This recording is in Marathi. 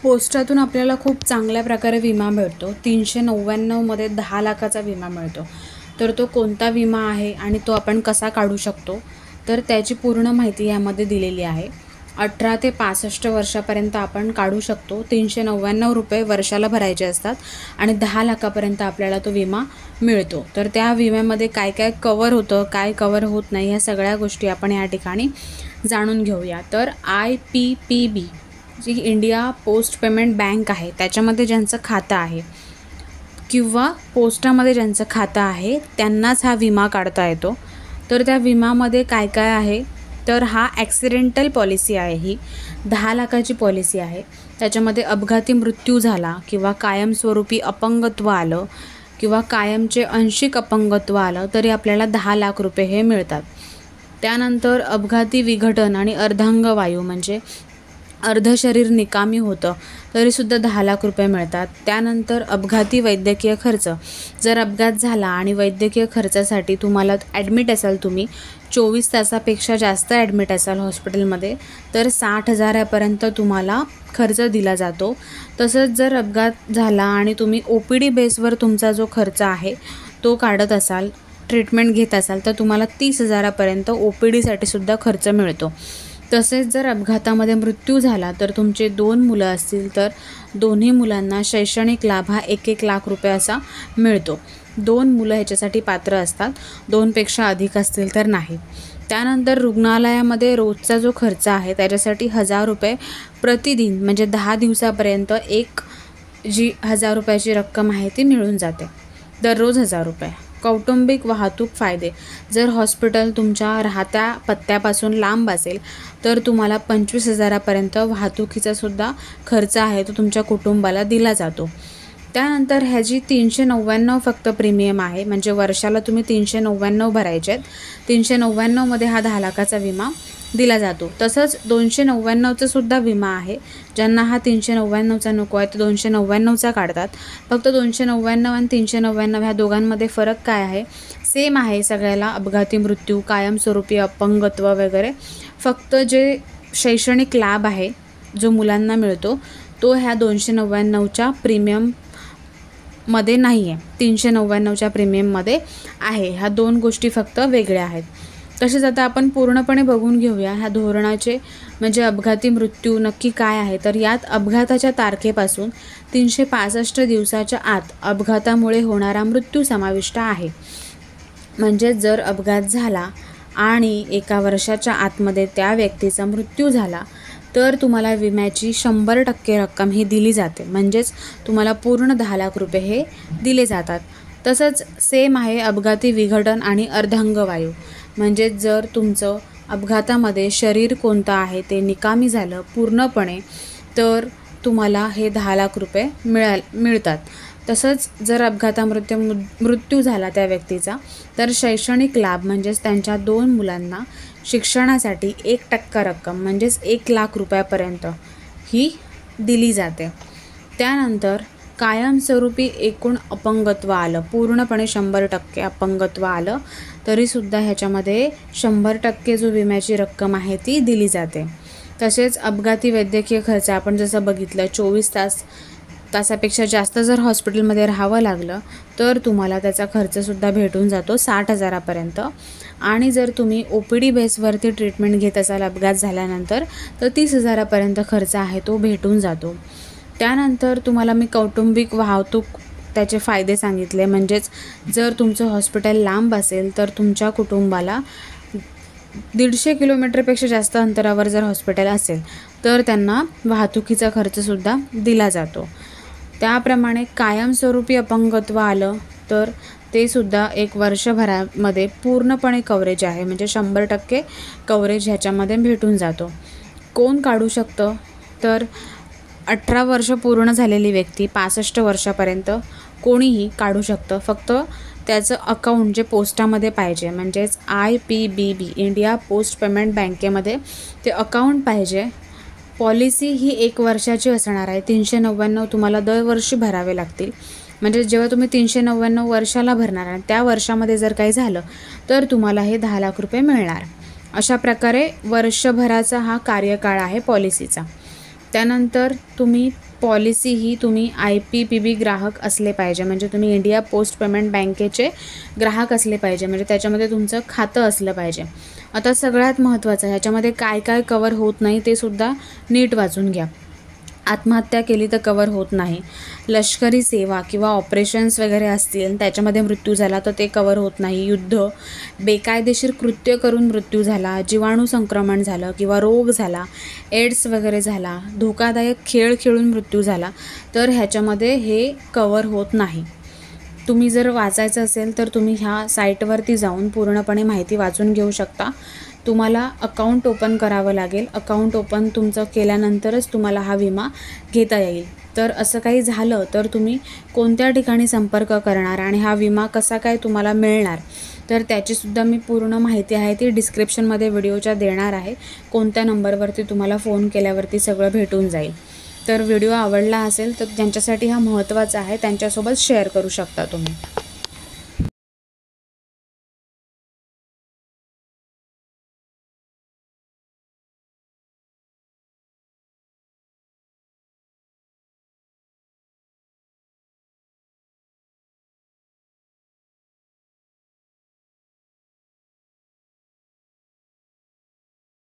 पोस्टातून आपल्याला खूप चांगल्या प्रकारे विमा मिळतो. 399 मध्ये 10 लाखाचा विमा मिळतो. तर तो कोणता विमा आहे आणि तो आपण कसा काढू शकतो, तर त्याची पूर्ण माहिती यामध्ये दिलेली आहे. 18 ते 65 वर्षापर्यंत आपण काढू शकतो. 399 रुपये वर्षाला भरायचे असतात आणि 10 लाखापर्यंत आपल्याला तो विमा मिळतो. तर त्या विम्यामध्ये काय काय कवर होतं, काय कवर होत नाही, ह्या सगळ्या गोष्टी आपण या ठिकाणी जाणून घेऊया. तर IPPB जी इंडिया पोस्ट पेमेंट बँक आहे, त्याच्यामध्ये ज्यांचं खातं आहे किंवा पोस्टामध्ये ज्यांचं खातं आहे त्यांनाच हा विमा काढता येतो. तर त्या विमामध्ये काय काय आहे, तर हा ॲक्सिडेंटल पॉलिसी आहे. ही 10 लाखाची पॉलिसी आहे. त्याच्यामध्ये अपघाती मृत्यू झाला किंवा कायमस्वरूपी अपंगत्व आलं किंवा कायमचे अंशिक अपंगत्व आलं तरी आपल्याला 10 लाख रुपये हे मिळतात. त्यानंतर अपघाती विघटन आणि अर्धांगवायू म्हणजे अर्ध शरीर निकामी होतं तरीसुद्धा 10 लाख रुपये मिळतात. त्यानंतर अपघाती वैद्यकीय खर्च, जर अपघात झाला आणि वैद्यकीय खर्चासाठी तुम्हाला ॲडमिट असाल, तुम्ही 24 तासापेक्षा जास्त ॲडमिट असाल हॉस्पिटलमध्ये, तर 60,000पर्यंत तुम्हाला खर्च दिला जातो. तसंच जर अपघात झाला आणि तुम्ही OPD बेसवर तुमचा जो खर्च आहे तो काढत असाल, ट्रीटमेंट घेत असाल, तर तुम्हाला 30,000पर्यंत OPDसाठी सुद्धा खर्च मिळतो. तसेच जर अपघातामध्ये मृत्यू झाला तर तुमचे 2 मुलं असतील तर दोन्ही मुलांना शैक्षणिक लाभ हा 1-1 लाख रुपये असा मिळतो. 2 मुलं ह्याच्यासाठी पात्र असतात, 2पेक्षा अधिक असतील तर नाही. त्यानंतर रुग्णालयामध्ये रोजचा जो खर्च आहे त्याच्यासाठी 1,000 रुपये प्रतिदिन म्हणजे 10 दिवसापर्यंत एक जी 1,000 रुपयाची रक्कम आहे ती मिळून जाते. दररोज 1,000 रुपये. कौटुंबिक वाहतूक फायदे, जर हॉस्पिटल तुमच्या राहत्या पत्त्यापासून लांब असेल तर तुम्हाला 25,000पर्यंत वाहतुकीचा सुद्धा खर्च आहे तो तुमच्या कुटुंबाला दिला जातो. त्यानंतर ह्याची 399 फक्त प्रीमियम आहे, म्हणजे वर्षाला तुम्ही 399 भरायचे आहेत. 399मध्ये हा 10 लाखाचा विमा दिला जातो. तसंच 299चा सुद्धा विमा आहे. ज्यांना हा 399चा नको आहे ते 299चा काढतात. फक्त 299 आणि 399 ह्या दोघांमध्ये फरक काय आहे, सेम आहे सगळ्याला, अपघाती मृत्यू, कायमस्वरूपी अपंगत्व वगैरे. फक्त जे शैक्षणिक लाभ आहे जो मुलांना मिळतो तो ह्या 299च्या प्रीमियममध्ये नाही आहे, 399च्या प्रीमियममध्ये आहे. ह्या 2 गोष्टी फक्त वेगळ्या आहेत. तसेच आता आपण पूर्णपणे बघून घेऊया ह्या धोरणाचे, म्हणजे अपघाती मृत्यू नक्की काय आहे. तर यात अपघाताच्या तारखेपासून 365 दिवसाच्या आत अपघातामुळे होणारा मृत्यू समाविष्ट आहे. म्हणजे जर अपघात झाला आणि 1 वर्षाच्या आतमध्ये त्या व्यक्तीचा मृत्यू झाला तर तुम्हाला विम्याची 100% रक्कम ही दिली जाते. म्हणजेच तुम्हाला पूर्ण 10 लाख रुपये हे दिले जातात. तसंच सेम आहे अपघाती विघटन आणि अर्धांगवायू, म्हणजे जर तुमचं अपघातामध्ये शरीर कोणतं आहे ते निकामी झालं पूर्णपणे तर तुम्हाला हे 10 लाख रुपये मिळतात. तसंच जर मृत्यू झाला त्या व्यक्तीचा तर शैक्षणिक लाभ, म्हणजेच त्यांच्या 2 मुलांना शिक्षणासाठी 1% रक्कम म्हणजेच 1 लाख रुपयापर्यंत ही दिली जाते. त्यानंतर कायमस्वरूपी एकूण अपंगत्व आलं, पूर्णपणे 100% अपंगत्व आलं तरीसुद्धा ह्याच्यामध्ये 100% जो विम्याची रक्कम आहे ती दिली जाते. तसेच अपघाती वैद्यकीय खर्च आपण जसं बघितलं, 24 तासापेक्षा जास्त जर हॉस्पिटलमध्ये राहावं लागलं तर तुम्हाला त्याचा खर्चसुद्धा भेटून जातो 60,000पर्यंत. आणि जर तुम्ही OPD बेसवरती ट्रीटमेंट घेत असाल अपघात झाल्यानंतर तर 30,000पर्यंत खर्च आहे तो भेटून जातो. त्यानंतर तुम्हाला मी कौटुंबिक वाहतूक त्याचे फायदे सांगितले, म्हणजेच जर तुमचं हॉस्पिटल लांब असेल तर तुमच्या कुटुंबाला 150 किलोमीटरपेक्षा जास्त अंतरावर जर हॉस्पिटल असेल तर त्यांना वाहतुकीचा खर्चसुद्धा दिला जातो. त्याप्रमाणे कायमस्वरूपी अपंगत्व आलं तर ते सुद्धा 1 वर्षभरामध्ये पूर्णपणे कव्हरेज आहे, म्हणजे 100% कव्हरेज ह्याच्यामध्ये भेटून जातो. कोण काढू शकतं, तर 18 वर्ष पूर्ण झालेली व्यक्ती 65 वर्षापर्यंत कोणीही काढू शकतं. फक्त त्याचं अकाउंट जे पोस्टामध्ये पाहिजे, म्हणजेच IPPB इंडिया पोस्ट पेमेंट बँकेमध्ये ते अकाउंट पाहिजे. पॉलिसी ही 1 वर्षाची असणार आहे. 399 तुम्हाला दरवर्षी भरावे लागतील. म्हणजे जेव्हा तुम्ही 399 वर्षाला भरणार आणि त्या वर्षामध्ये जर काही झालं तर तुम्हाला हे 10 लाख रुपये मिळणार. अशा प्रकारे वर्षभराचा हा कार्यकाळ आहे पॉलिसीचा. त्यानंतर तुम्ही पॉलिसी ही तुम्ही IPPB ग्राहक असले पाहिजे, म्हणजे तुम्ही इंडिया पोस्ट पेमेंट बँकेचे ग्राहक असले पाहिजे, म्हणजे त्याच्यामध्ये तुमचं खातं असलं पाहिजे. आता सगळ्यात महत्त्वाचं ह्याच्यामध्ये काय काय कवर होत नाही ते सुद्धा नीट वाचून घ्या. आत्महत्या केली तर कवर होत नाही. लष्करी सेवा किंवा ऑपरेशन्स वगैरे असतील त्याच्यामध्ये मृत्यू झाला तर ते कवर होत नाही. युद्ध, बेकायदेशीर कृत्य करून मृत्यू झाला, जीवाणू संक्रमण झालं किंवा रोग झाला, एड्स वगैरे झाला, धोकादायक खेळ खेळून मृत्यू झाला तर ह्याच्यामध्ये हे कवर होत नाही. तुम्ही जर वाचायचं असेल तर तुम्ही ह्या साईटवरती जाऊन पूर्णपणे माहिती वाचून घेऊ शकता. तुम्हाला अकाउंट ओपन करावं लागेल. अकाउंट ओपन तुमचं केल्यानंतरच तुम्हाला हा विमा घेता येईल. तर असं काही झालं तर तुम्ही कोणत्या ठिकाणी संपर्क करणार आणि हा विमा कसा काय तुम्हाला मिळणार तर त्याचीसुद्धा मी पूर्ण माहिती आहे ती डिस्क्रिप्शनमध्ये व्हिडिओच्या देणार आहे. कोणत्या नंबरवरती तुम्हाला फोन केल्यावरती सगळं भेटून जाईल. तर व्हिडिओ आवडला असेल तर ज्यांच्यासाठी हा महत्त्वाचा आहे त्यांच्यासोबत शेअर करू शकता तुम्ही.